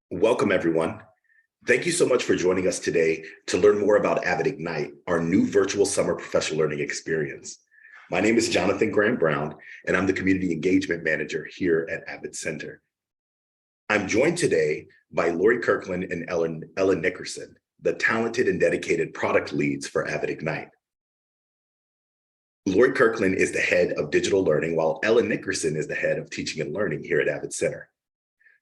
Welcome, everyone. Thank you so much for joining us today to learn more about AVID Ignite, our new virtual summer professional learning experience. My name is Jonathan Graham Brown, and I'm the Community Engagement Manager here at AVID Center. I'm joined today by Lori Kirkland and Ellen Nickerson, the talented and dedicated product leads for AVID Ignite. Lori Kirkland is the head of digital learning, while Ellen Nickerson is the head of teaching and learning here at AVID Center.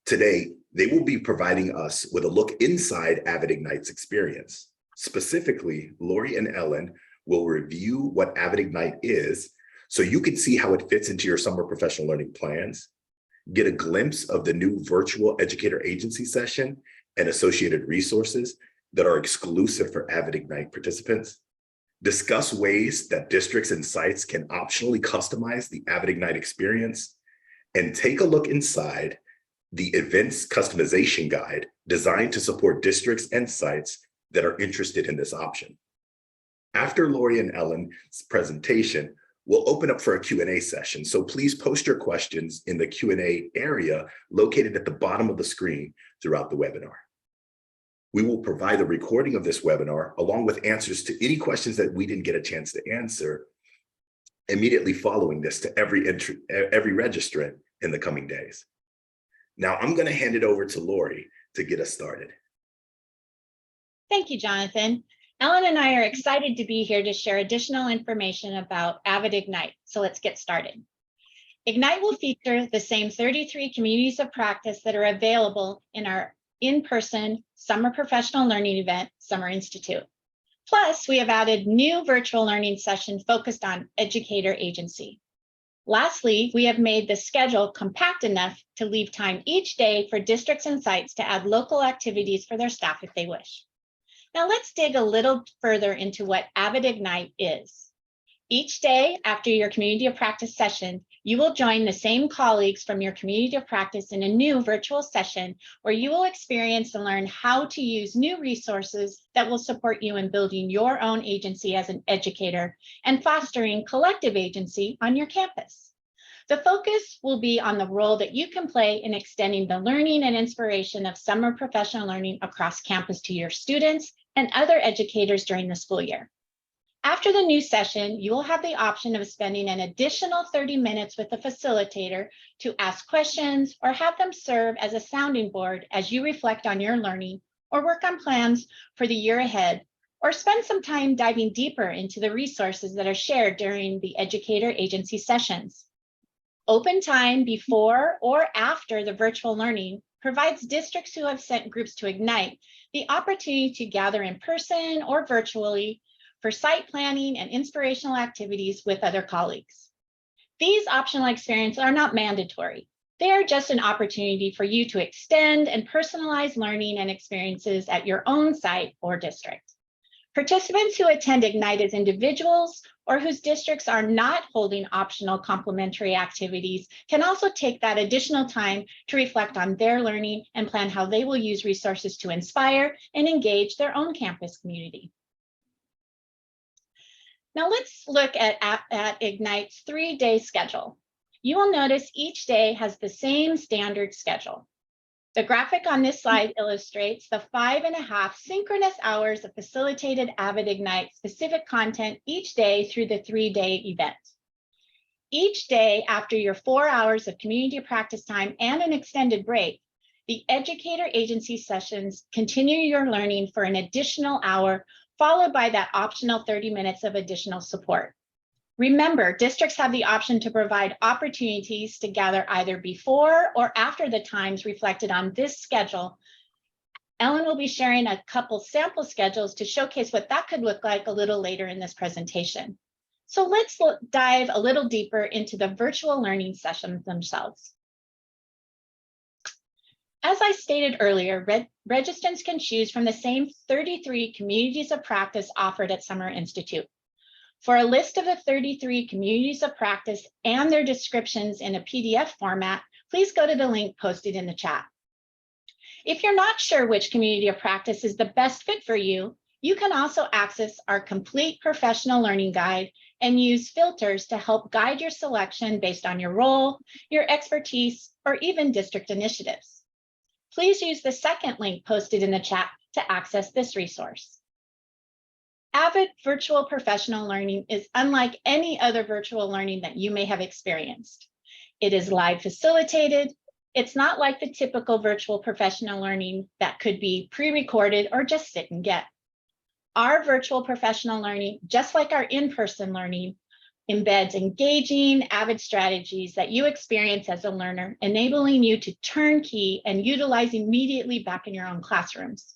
Today, they will be providing us with a look inside AVID Ignite's experience. Specifically, Lori and Ellen will review what AVID Ignite is so you can see how it fits into your summer professional learning plans, get a glimpse of the new virtual educator agency session and associated resources that are exclusive for AVID Ignite participants, discuss ways that districts and sites can optionally customize the AVID Ignite experience, and take a look inside the events customization guide designed to support districts and sites that are interested in this option. After Lori and Ellen's presentation, we'll open up for a Q&A session. So please post your questions in the Q&A area located at the bottom of the screen throughout the webinar. We will provide a recording of this webinar along with answers to any questions that we didn't get a chance to answer immediately following this to every registrant in the coming days. Now I'm going to hand it over to Lori to get us started. Thank you, Jonathan. Ellen and I are excited to be here to share additional information about AVID Ignite. So let's get started. Ignite will feature the same 33 communities of practice that are available in our in-person summer professional learning event, Summer Institute. Plus, we have added new virtual learning session focused on Educator agency. Lastly, we have made the schedule compact enough to leave time each day for districts and sites to add local activities for their staff if they wish. Now let's dig a little further into what AVID Ignite is. Each day after your community of practice session, you will join the same colleagues from your community of practice in a new virtual session where you will experience and learn how to use new resources that will support you in building your own agency as an educator and fostering collective agency on your campus. The focus will be on the role that you can play in extending the learning and inspiration of summer professional learning across campus to your students and other educators during the school year. After the new session, you will have the option of spending an additional 30 minutes with a facilitator to ask questions or have them serve as a sounding board as you reflect on your learning or work on plans for the year ahead, or spend some time diving deeper into the resources that are shared during the Educator agency sessions. Open time before or after the virtual learning provides districts who have sent groups to Ignite the opportunity to gather in person or virtually for site planning and inspirational activities with other colleagues. These optional experiences are not mandatory. They are just an opportunity for you to extend and personalize learning and experiences at your own site or district. Participants who attend Ignite as individuals or whose districts are not holding optional complementary activities can also take that additional time to reflect on their learning and plan how they will use resources to inspire and engage their own campus community. Now let's look at Ignite's 3-day schedule. You will notice each day has the same standard schedule. The graphic on this slide illustrates the 5.5 synchronous hours of facilitated AVID Ignite specific content each day through the 3-day event. Each day after your 4 hours of community practice time and an extended break, the Educator agency sessions continue your learning for an additional hour, followed by that optional 30 minutes of additional support. Remember, districts have the option to provide opportunities to gather either before or after the times reflected on this schedule. Ellen will be sharing a couple sample schedules to showcase what that could look like a little later in this presentation. So let's dive a little deeper into the virtual learning sessions themselves. As I stated earlier, registrants can choose from the same 33 communities of practice offered at Summer Institute. For a list of the 33 communities of practice and their descriptions in a PDF format, please go to the link posted in the chat. If you're not sure which community of practice is the best fit for you, you can also access our complete professional learning guide and use filters to help guide your selection based on your role, your expertise, or even district initiatives. please use the second link posted in the chat to access this resource. AVID Virtual Professional Learning is unlike any other virtual learning that you may have experienced. It is live facilitated. It's not like the typical virtual professional learning that could be pre-recorded or just sit and get. Our virtual professional learning, just like our in-person learning, embeds engaging AVID strategies that you experience as a learner, enabling you to turnkey and utilize immediately back in your own classrooms.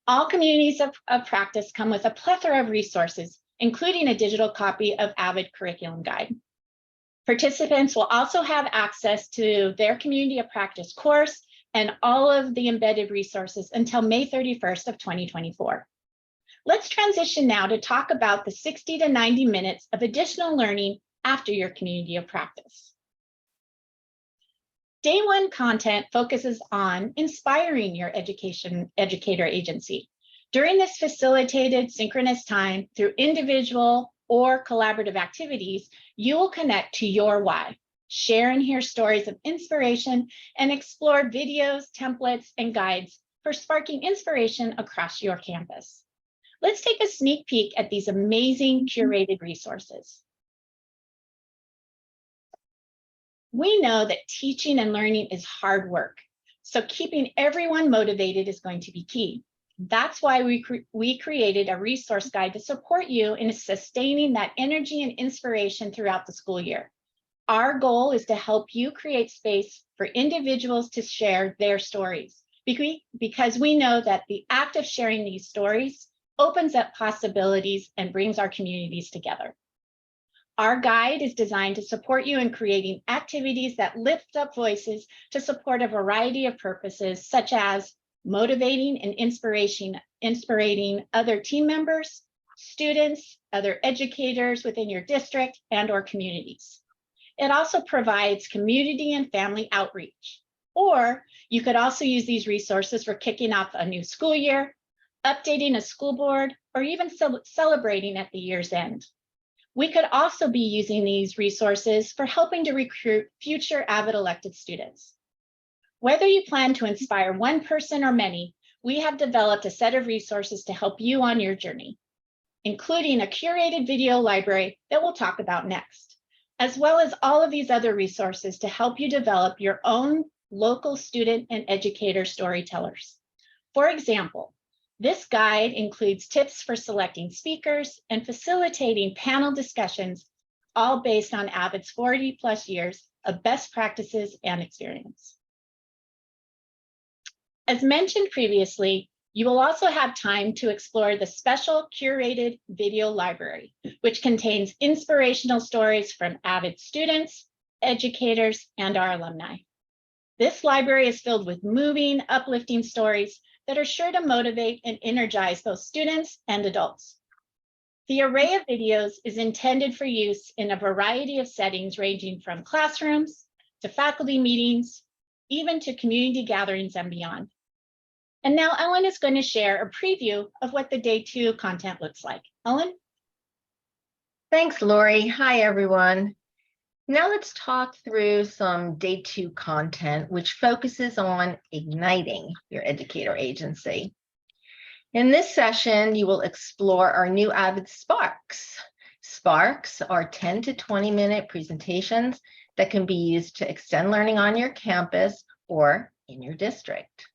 All communities of practice come with a plethora of resources, including a digital copy of AVID Curriculum Guide. Participants will also have access to their community of practice course and all of the embedded resources until May 31st of 2024. Let's transition now to talk about the 60 to 90 minutes of additional learning after your community of practice. Day one content focuses on inspiring your educator agency. During this facilitated synchronous time through individual or collaborative activities, you will connect to your why, share and hear stories of inspiration, and explore videos, templates, and guides for sparking inspiration across your campus. Let's take a sneak peek at these amazing curated resources. We know that teaching and learning is hard work, so keeping everyone motivated is going to be key. That's why we created a resource guide to support you in sustaining that energy and inspiration throughout the school year. Our goal is to help you create space for individuals to share their stories, because we know that the act of sharing these stories opens up possibilities and brings our communities together. Our guide is designed to support you in creating activities that lift up voices to support a variety of purposes, such as motivating and inspirating other team members, students, other educators within your district and/or communities. It also provides community and family outreach. Or you could also use these resources for kicking off a new school year, updating a school board, or even celebrating at the year's end. We could also be using these resources for helping to recruit future AVID elected students. Whether you plan to inspire one person or many, we have developed a set of resources to help you on your journey, including a curated video library that we'll talk about next, as well as all of these other resources to help you develop your own local student and educator storytellers. For example, this guide includes tips for selecting speakers and facilitating panel discussions, all based on AVID's 40+ years of best practices and experience. As mentioned previously, you will also have time to explore the special curated video library, which contains inspirational stories from AVID students, educators, and our alumni. This library is filled with moving, uplifting stories that are sure to motivate and energize both students and adults. The array of videos is intended for use in a variety of settings, ranging from classrooms to faculty meetings, even to community gatherings and beyond. And now Ellen is going to share a preview of what the day two content looks like. Ellen? Thanks, Lori. Hi, everyone. Now let's talk through some day two content, which focuses on igniting your educator agency. In this session, you will explore our new AVID Sparks. Sparks are 10 to 20-minute presentations that can be used to extend learning on your campus or in your district.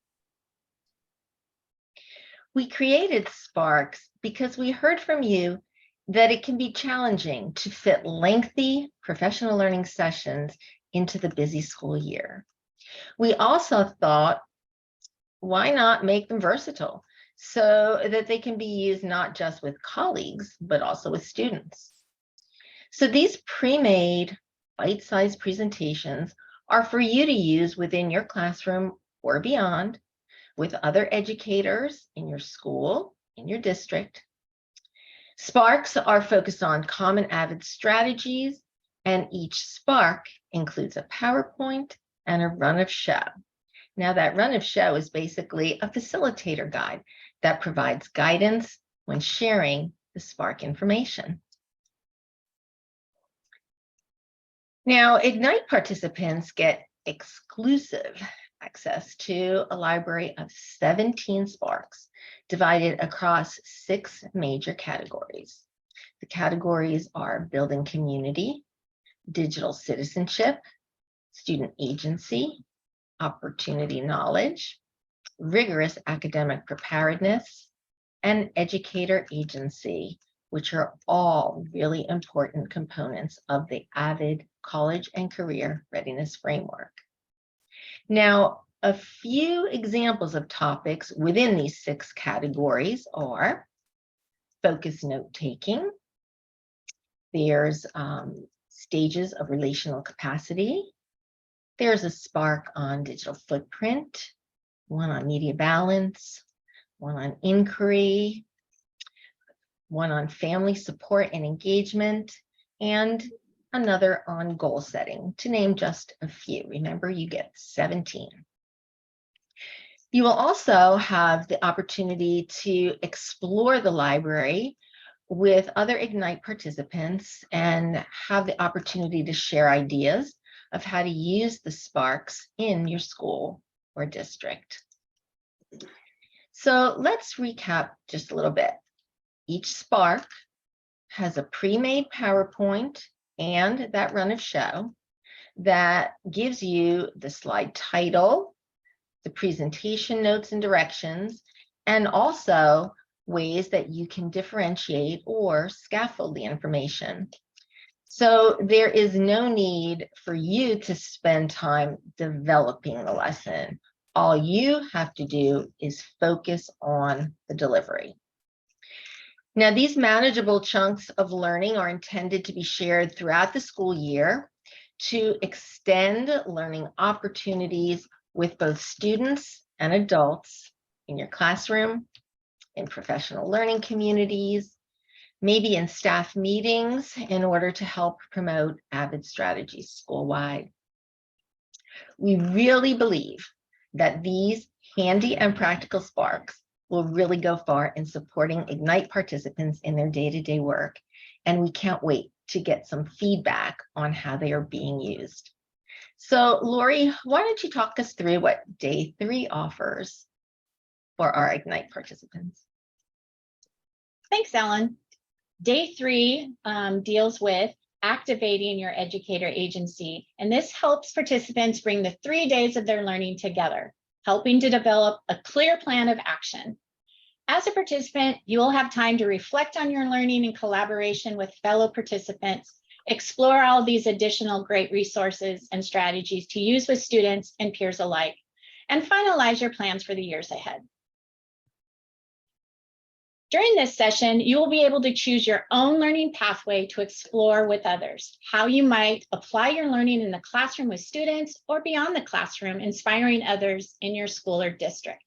We created Sparks because we heard from you that it can be challenging to fit lengthy professional learning sessions into the busy school year. We also thought, why not make them versatile so that they can be used not just with colleagues, but also with students? So these pre-made bite-sized presentations are for you to use within your classroom or beyond, with other educators in your school, in your district. Sparks are focused on common AVID strategies, and each Spark includes a PowerPoint and a run of show. Now, that run of show is basically a facilitator guide that provides guidance when sharing the Spark information. Now, Ignite participants get exclusive access to a library of 17 Sparks divided across 6 major categories. The categories are building community, digital citizenship, student agency, opportunity knowledge, rigorous academic preparedness, and educator agency, which are all really important components of the AVID College and Career Readiness Framework. Now, a few examples of topics within these 6 categories are focus note-taking. There's stages of relational capacity. There's a Spark on digital footprint, one on media balance, one on inquiry, one on family support and engagement, and another on goal setting, to name just a few. Remember, you get 17. You will also have the opportunity to explore the library with other Ignite participants and have the opportunity to share ideas of how to use the Sparks in your school or district. So let's recap just a little bit. Each Spark has a pre-made PowerPoint and that run of show that gives you the slide title, the presentation notes and directions, and also ways that you can differentiate or scaffold the information. So there is no need for you to spend time developing the lesson. All you have to do is focus on the delivery. Now, these manageable chunks of learning are intended to be shared throughout the school year to extend learning opportunities with both students and adults in your classroom, in professional learning communities, maybe in staff meetings in order to help promote AVID strategies school-wide. We really believe that these handy and practical Sparks will really go far in supporting Ignite participants in their day-to-day work, and we can't wait to get some feedback on how they are being used. So, Lori, why don't you talk us through what Day 3 offers for our Ignite participants? Thanks, Ellen. Day 3 deals with activating your educator agency, and this helps participants bring the 3 days of their learning together, helping to develop a clear plan of action. As a participant, you will have time to reflect on your learning in collaboration with fellow participants, explore all these additional great resources and strategies to use with students and peers alike, and finalize your plans for the years ahead. During this session, you will be able to choose your own learning pathway to explore with others, how you might apply your learning in the classroom with students or beyond the classroom, inspiring others in your school or district.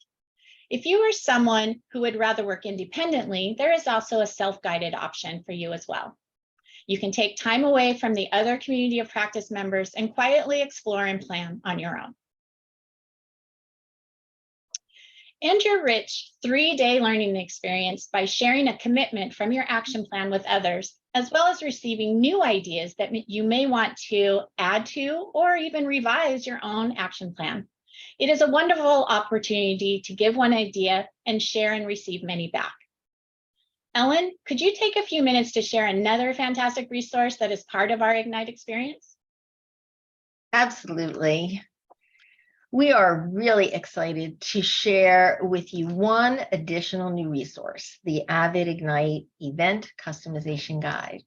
If you are someone who would rather work independently, there is also a self-guided option for you as well. You can take time away from the other community of practice members and quietly explore and plan on your own. End your rich 3-day learning experience by sharing a commitment from your action plan with others, as well as receiving new ideas that you may want to add to or even revise your own action plan. It is a wonderful opportunity to give one idea and share and receive many back. Ellen, could you take a few minutes to share another fantastic resource that is part of our Ignite experience? Absolutely. We are really excited to share with you one additional new resource, the AVID Ignite Event Customization Guide.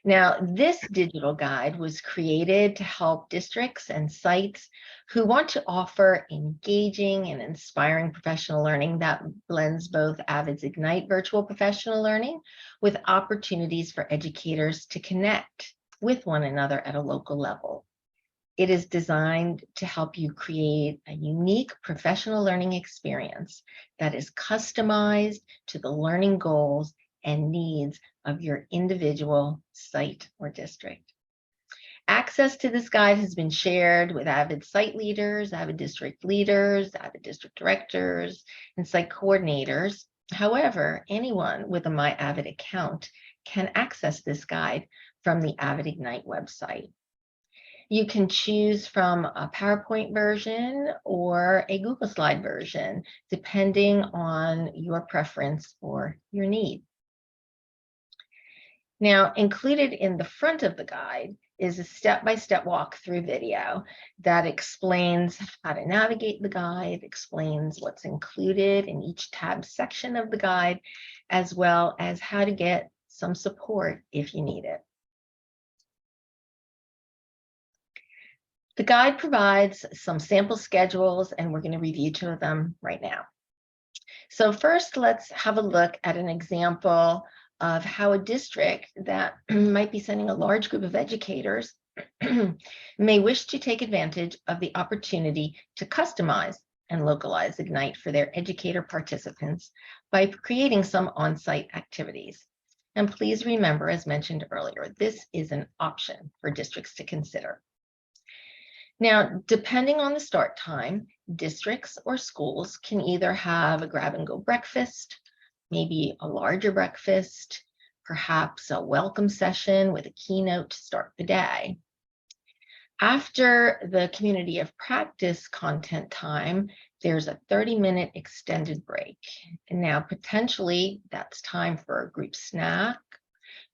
Now, this digital guide was created to help districts and sites who want to offer engaging and inspiring professional learning that blends both AVID's Ignite virtual professional learning with opportunities for educators to connect with one another at a local level. It is designed to help you create a unique professional learning experience that is customized to the learning goals and needs of your individual site or district. Access to this guide has been shared with AVID site leaders, AVID district leaders, AVID district directors, and site coordinators. However, anyone with a My AVID account can access this guide from the AVID Ignite website. You can choose from a PowerPoint version or a Google Slide version, depending on your preference or your need. Now, included in the front of the guide is a step-by-step walkthrough video that explains how to navigate the guide, explains what's included in each tab section of the guide, as well as how to get some support if you need it. The guide provides some sample schedules, and we're going to review 2 of them right now. So first, let's have a look at an example of how a district that might be sending a large group of educators may wish to take advantage of the opportunity to customize and localize Ignite for their educator participants by creating some on-site activities. And please remember, as mentioned earlier, this is an option for districts to consider. Now, depending on the start time, districts or schools can either have a grab-and-go breakfast, maybe a larger breakfast, perhaps a welcome session with a keynote to start the day. After the community of practice content time, there's a 30-minute extended break. And now, potentially, that's time for a group snack,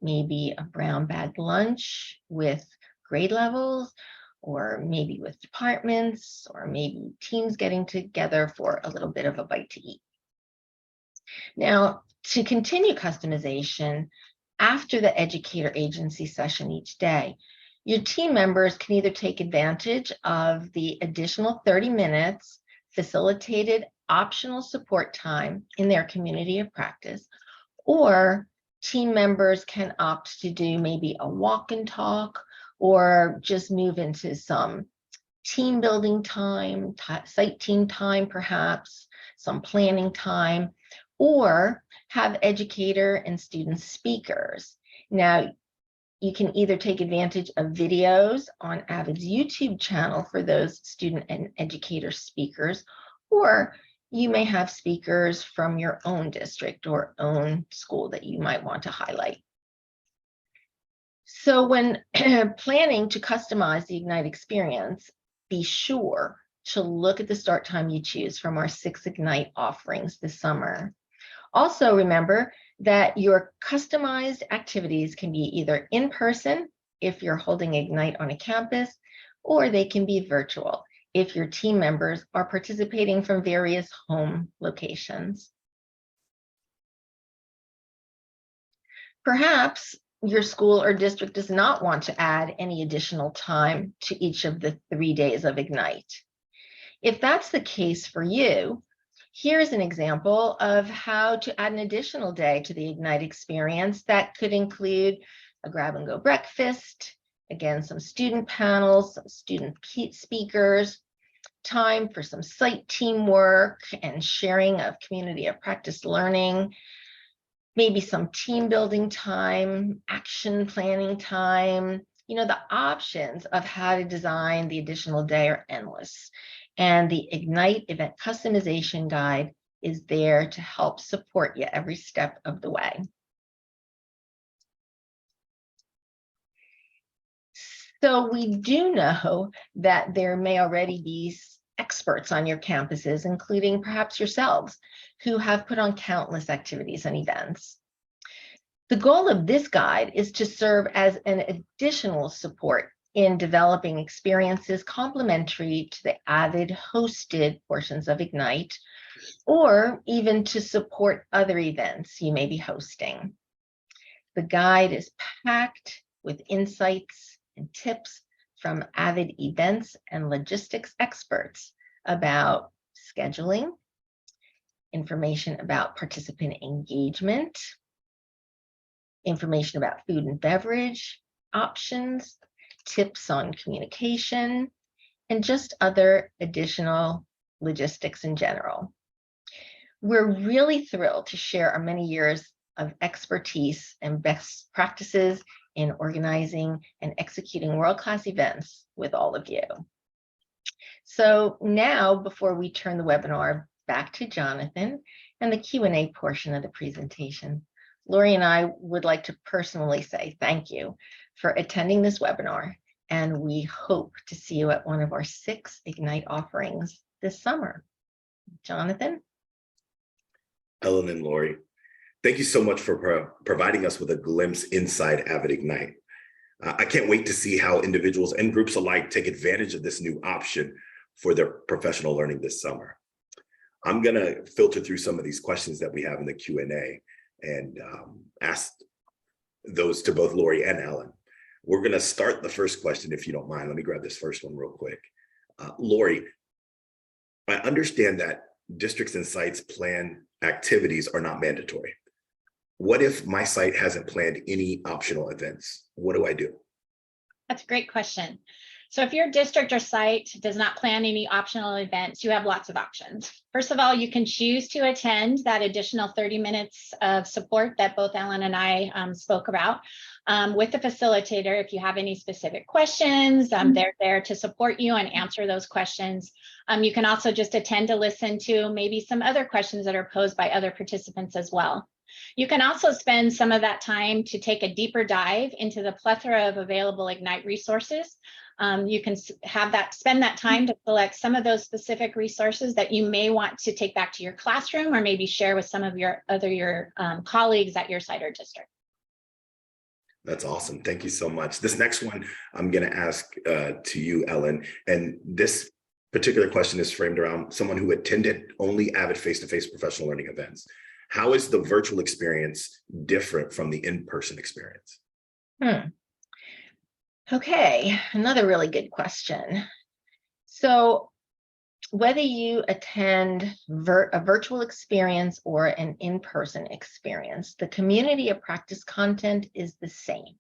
maybe a brown bag lunch with grade levels, or maybe with departments, or maybe teams getting together for a little bit of a bite to eat. Now, to continue customization, after the educator agency session each day, your team members can either take advantage of the additional 30 minutes facilitated optional support time in their community of practice, or team members can opt to do maybe a walk and talk, or just move into some team building time, site team time, perhaps some planning time, or have educator and student speakers. Now, you can either take advantage of videos on AVID's YouTube channel for those student and educator speakers, or you may have speakers from your own district or own school that you might want to highlight. So when planning to customize the Ignite experience, be sure to look at the start time you choose from our 6 Ignite offerings this summer. Also remember that your customized activities can be either in person if you're holding Ignite on a campus, or they can be virtual if your team members are participating from various home locations. Perhaps your school or district does not want to add any additional time to each of the 3 days of Ignite. If that's the case for you, here's an example of how to add an additional day to the Ignite experience that could include a grab-and-go breakfast, again, some student panels, some student speakers, time for some site teamwork and sharing of community of practice learning, maybe some team building time, action planning time. You know, the options of how to design the additional day are endless. And the Ignite event customization guide is there to help support you every step of the way. So we do know that there may already be experts on your campuses, including perhaps yourselves, who have put on countless activities and events. The goal of this guide is to serve as an additional support in developing experiences complementary to the AVID hosted portions of Ignite, or even to support other events you may be hosting. The guide is packed with insights and tips from AVID events and logistics experts about scheduling, information about participant engagement, information about food and beverage options, tips on communication, and just other additional logistics in general. We're really thrilled to share our many years of expertise and best practices in organizing and executing world-class events with all of you. So now, before we turn the webinar back to Jonathan and the Q&A portion of the presentation, Lori and I would like to personally say thank you for attending this webinar and we hope to see you at one of our 6 Ignite offerings this summer. Jonathan? Ellen and Lori, thank you so much for providing us with a glimpse inside AVID Ignite. I can't wait to see how individuals and groups alike take advantage of this new option for their professional learning this summer. I'm going to filter through some of these questions that we have in the Q&A and ask those to both Lori and Ellen. We're going to start the first question, if you don't mind. Let me grab this first one real quick. Lori, I understand that districts and sites plan activities are not mandatory. What if my site hasn't planned any optional events? What do I do? That's a great question. So if your district or site does not plan any optional events, you have lots of options. First of all, you can choose to attend that additional 30 minutes of support that both Ellen and I spoke about with the facilitator. If you have any specific questions, they're there to support you and answer those questions. You can also just attend to listen to maybe some other questions that are posed by other participants as well. You can also spend some of that time to take a deeper dive into the plethora of available Ignite resources. You can spend that time to select some of those specific resources that you may want to take back to your classroom or maybe share with some of your colleagues at your site or district. That's awesome. Thank you so much. This next one I'm going to ask to you, Ellen, and this particular question is framed around someone who attended only AVID face-to-face professional learning events. How is the virtual experience different from the in-person experience? Okay, another really good question. So whether you attend a virtual experience or an in-person experience, the community of practice content is the same,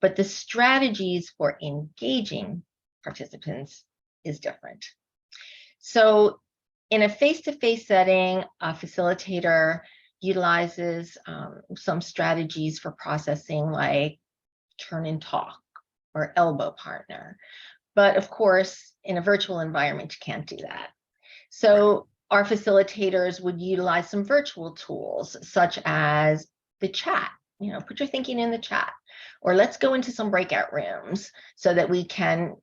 but the strategies for engaging participants is different. So in a face-to-face setting, a facilitator utilizes some strategies for processing like turn and talk or elbow partner. But of course, in a virtual environment, you can't do that. So our facilitators would utilize some virtual tools such as the chat, put your thinking in the chat, or let's go into some breakout rooms so that we can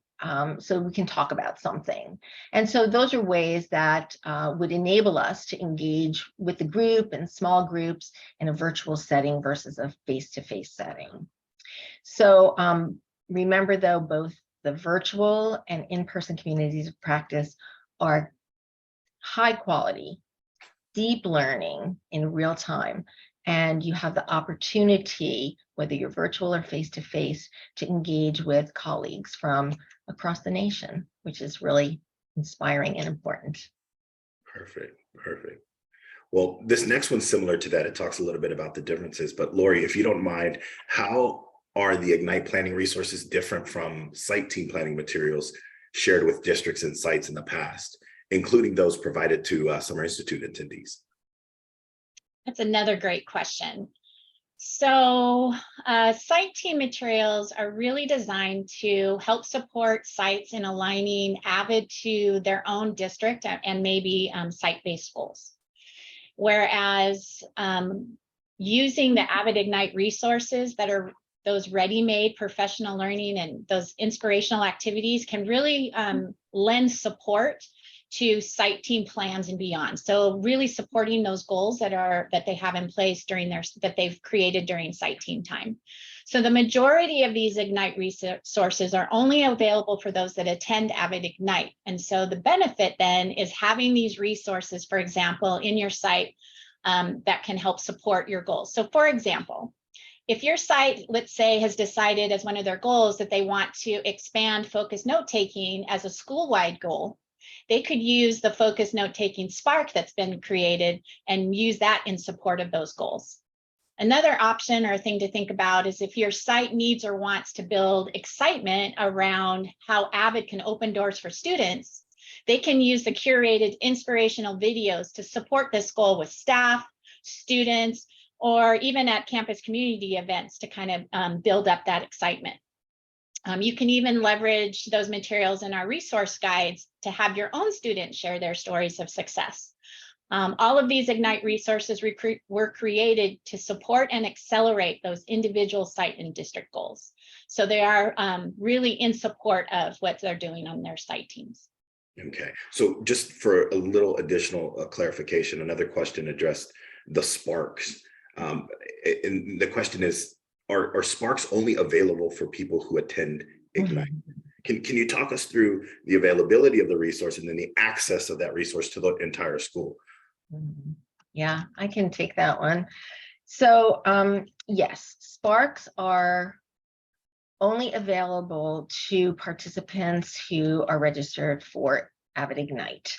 talk about something. And so those are ways that would enable us to engage with the group and small groups in a virtual setting versus a face-to-face setting. So remember though, both the virtual and in-person communities of practice are high quality, deep learning in real time. And you have the opportunity, whether you're virtual or face-to-face, to engage with colleagues from across the nation, which is really inspiring and important. Perfect, perfect. Well, this next one's similar to that. It talks a little bit about the differences, but Lori, if you don't mind, how are the Ignite planning resources different from site team planning materials shared with districts and sites in the past, including those provided to Summer Institute attendees? That's another great question. So site team materials are really designed to help support sites in aligning AVID to their own district and maybe site-based goals. Whereas using the AVID Ignite resources that are those ready-made professional learning and those inspirational activities can really lend support to site team plans and beyond. So really supporting those goals that they have in place that they've created during site team time. So the majority of these Ignite resources are only available for those that attend AVID Ignite. And so the benefit then is having these resources, for example, in your site that can help support your goals. So for example, if your site, let's say, has decided as one of their goals that they want to expand focused note-taking as a school-wide goal, they could use the focused note-taking Spark that's been created and use that in support of those goals. Another option or thing to think about is if your site needs or wants to build excitement around how AVID can open doors for students, they can use the curated inspirational videos to support this goal with staff, students, or even at campus community events to kind of build up that excitement. You can even leverage those materials in our resource guides to have your own students share their stories of success. All of these Ignite resources were created to support and accelerate those individual site and district goals. So they are really in support of what they're doing on their site teams. Okay, so just for a little additional clarification, another question addressed the Sparks. And the question is, are Sparks only available for people who attend Ignite? Can you talk us through the availability of the resource and then the access of that resource to the entire school? Yeah, I can take that one. So yes, Sparks are only available to participants who are registered for AVID Ignite.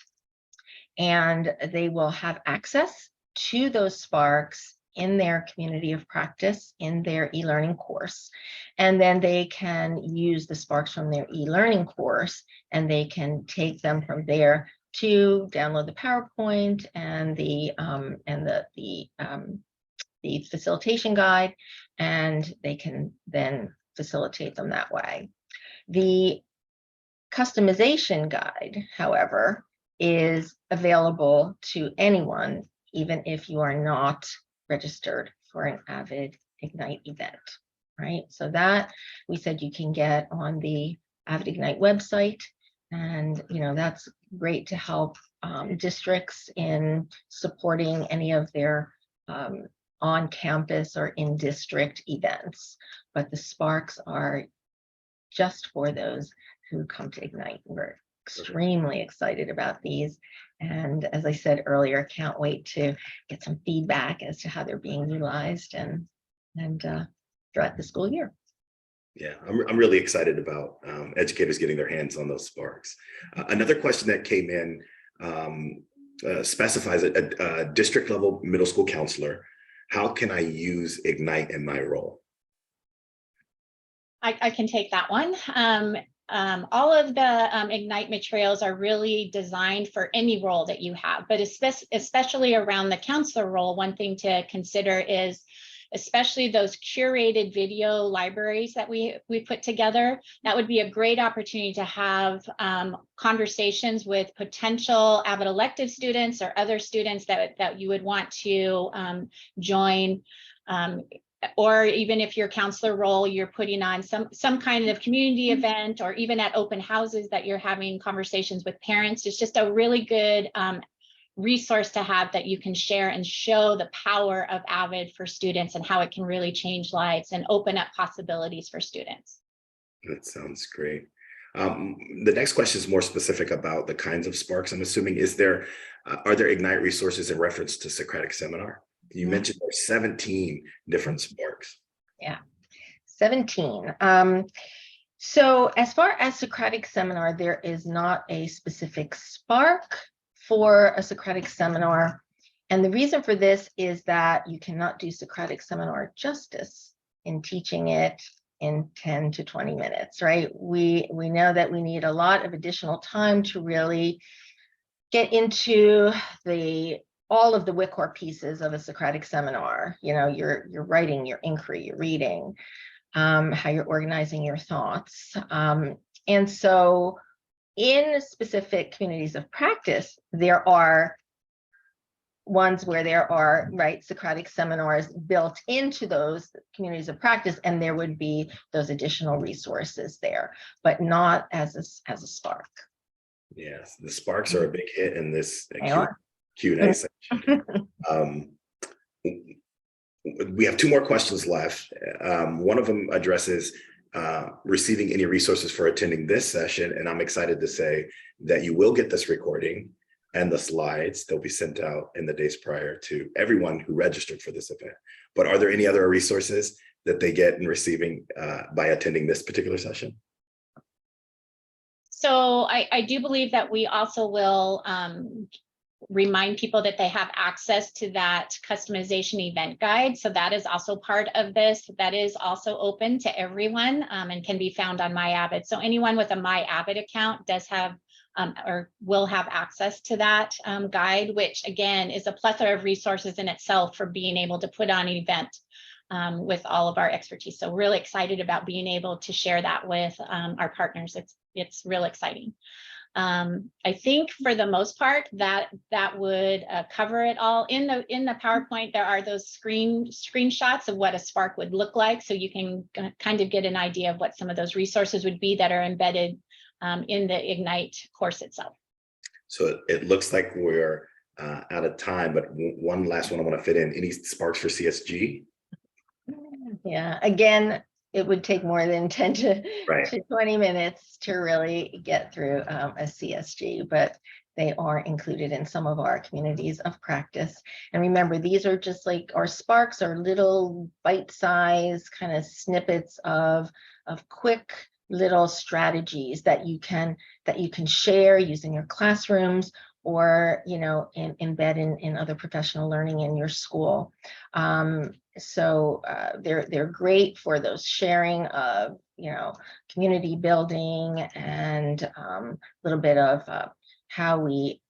And they will have access to those Sparks in their community of practice in their e-learning course. And then they can use the Sparks from their e-learning course, and they can take them from there to download the PowerPoint and the facilitation guide, and they can then facilitate them that way. The customization guide, however, is available to anyone, even if you are not registered for an AVID Ignite event, right? So that we said you can get on the AVID Ignite website, and that's great to help districts in supporting any of their on-campus or in-district events. But the Sparks are just for those who come to Ignite. We're extremely excited about these. And as I said earlier, can't wait to get some feedback as to how they're being utilized and throughout the school year. Yeah, I'm really excited about educators getting their hands on those Sparks. Another question that came in specifies a district level middle school counselor. How can I use Ignite in my role? I can take that one. All of the Ignite materials are really designed for any role that you have, but especially around the counselor role, one thing to consider is especially those curated video libraries that we put together. That would be a great opportunity to have conversations with potential AVID elective students or other students that you would want to join. Or even if your counselor role, you're putting on some kind of community event, or even at open houses that you're having conversations with parents. It's just a really good resource to have that you can share and show the power of AVID for students and how it can really change lives and open up possibilities for students. That sounds great. The next question is more specific about the kinds of Sparks. I'm assuming, are there Ignite resources in reference to Socratic Seminar? You mentioned there's 17 different Sparks. Yeah, 17. So as far as Socratic Seminar, there is not a specific Spark for a Socratic Seminar. And the reason for this is that you cannot do Socratic Seminar justice in teaching it in 10 to 20 minutes, right? We know that we need a lot of additional time to really get into all of the WICOR pieces of a Socratic Seminar. Your writing, your inquiry, your reading, how you're organizing your thoughts. And so in specific communities of practice, there are ones where there are Socratic seminars built into those communities of practice, and there would be those additional resources there, but not as a Spark. Yes, the Sparks are a big hit in this Q&A section. We have two more questions left. One of them addresses receiving any resources for attending this session, and I'm excited to say that you will get this recording and the slides. They'll be sent out in the days prior to everyone who registered for this event. But are there any other resources that they get in receiving by attending this particular session? So I do believe that we also will remind people that they have access to that customization event guide. So that is also part of this. That is also open to everyone and can be found on MyAvid. So anyone with a MyAvid account does have or will have access to that guide, which again is a plethora of resources in itself for being able to put on an event with all of our expertise. So really excited about being able to share that with our partners. It's real exciting. I think for the most part that would cover it all. In the PowerPoint, there are those screenshots of what a Spark would look like, so you can kind of get an idea of what some of those resources would be that are embedded in the Ignite course itself. So it looks like we're out of time, but one last one I want to fit in. Any Sparks for CSG? Yeah, again, it would take more than 10 to 20 minutes to really get through a CSG, but they are included in some of our communities of practice. And remember, these are just like our Sparks are little bite-sized kind of snippets of quick little strategies that you can share using your classrooms, or embed in other professional learning in your school. So they're great for those sharing of community building and a little bit of how we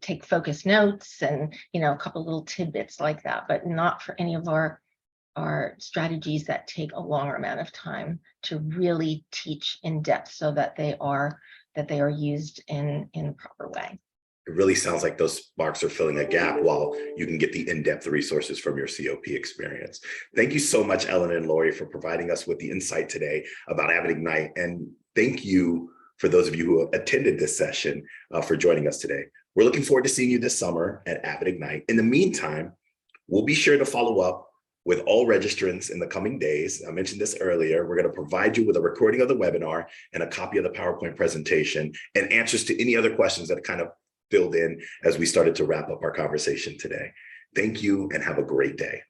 take focus notes and a couple little tidbits like that, but not for any of our strategies that take a longer amount of time to really teach in depth, so that they are used in a proper way. It really sounds like those Sparks are filling a gap while you can get the in-depth resources from your COP experience. Thank you so much, Ellen and Lori, for providing us with the insight today about AVID Ignite. And thank you for those of you who attended this session for joining us today. We're looking forward to seeing you this summer at AVID Ignite. In the meantime, we'll be sure to follow up with all registrants in the coming days. I mentioned this earlier. We're going to provide you with a recording of the webinar and a copy of the PowerPoint presentation and answers to any other questions that kind of filled in as we started to wrap up our conversation today. Thank you and have a great day.